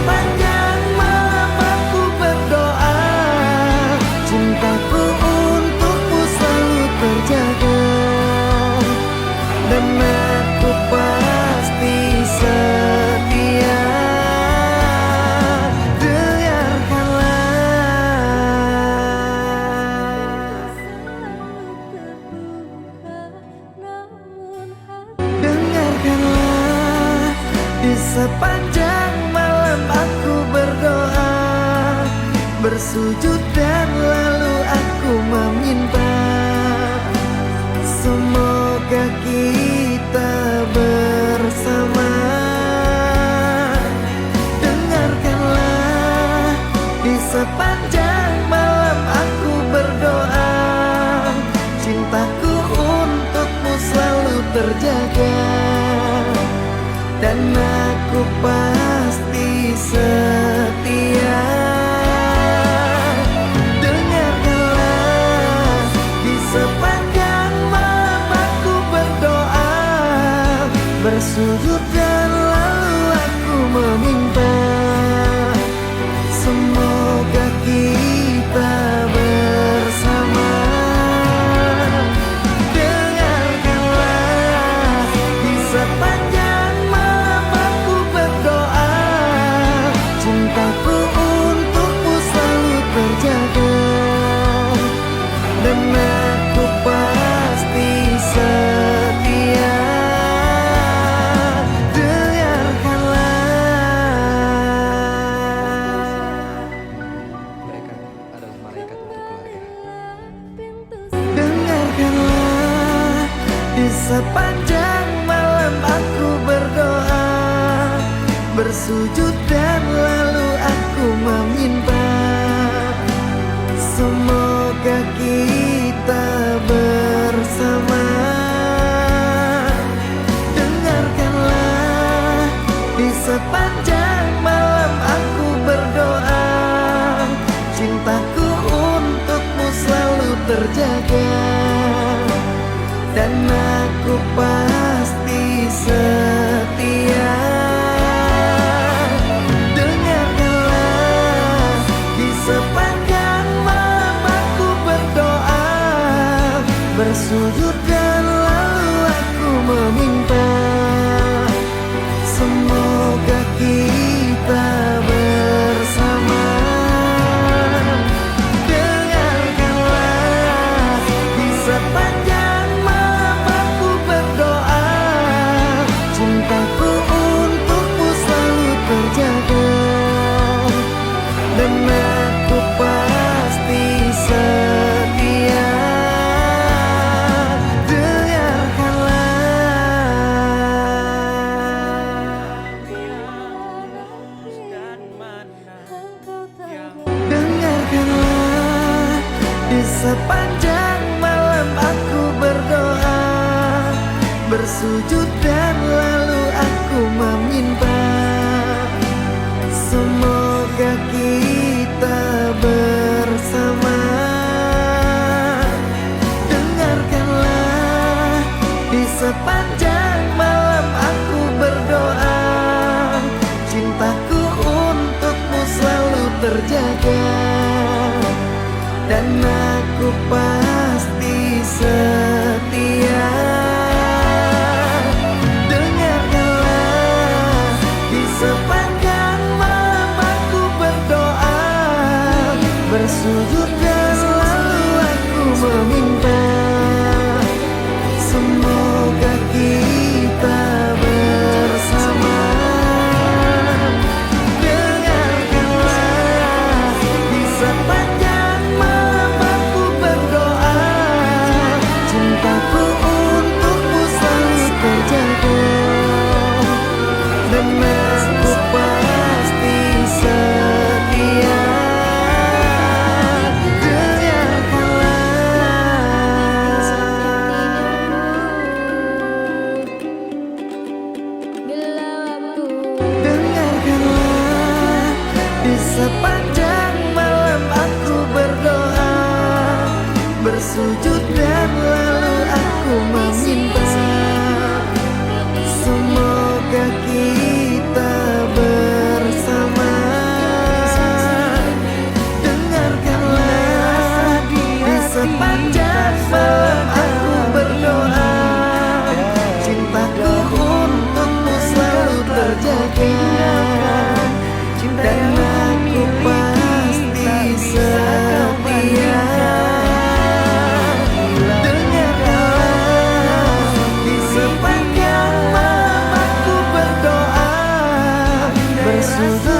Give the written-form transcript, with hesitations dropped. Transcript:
sepanjang malam aku berdoa, cintaku untukmu selalu terjaga, dan aku pasti setia. Dengarkanlah, di sepanjang malam aku berdoa, bersujud dan lalu aku meminta, semoga kita bersama. Dengarkanlah, di sepanjang malam aku berdoa, cintaku untukmu selalu terjaga, dan aku pasti setia. Dengarkanlah, di sepanjang malam aku berdoa, bersujud dan lalu aku meminta, semoga kita bersama. Dengarkanlah, di sepanjang malam aku berdoa, cintaku untukmu selalu terjaga, dan aku pasti setia. Mereka adalah malaikat untuk keluarga. Dengarkanlah, di sepanjang malam aku berdoa, bersujud dan lalu aku meminta, semoga kita bersama. Dengarkanlah, di sepanjang malam aku berdoa, cintaku untukmu selalu terjaga, dan aku pasti setia. Dengarkanlah, di sepanjang malam aku berdoa, bersujud dan lalu aku meminta, semoga kita bersama. Dengarkanlah, di sepanjang malam aku berdoa, cintaku untukmu selalu terjaga, dan aku pasti setia. Dengarkanlah, di sepanjang malam aku berdoa, bersujud dan lalu aku meminta, semoga kita bersama. Dengarkanlah, di sepanjang malam aku berdoa, cintaku untukmu selalu terjaga, dan aku pasti setia. Dengarkanlah, di sepanjang malam aku berdoa, bersujud dan lalu aku meminta, semoga kita bersama. Dengarkanlah, di sepanjang malam aku berdoa, bersujud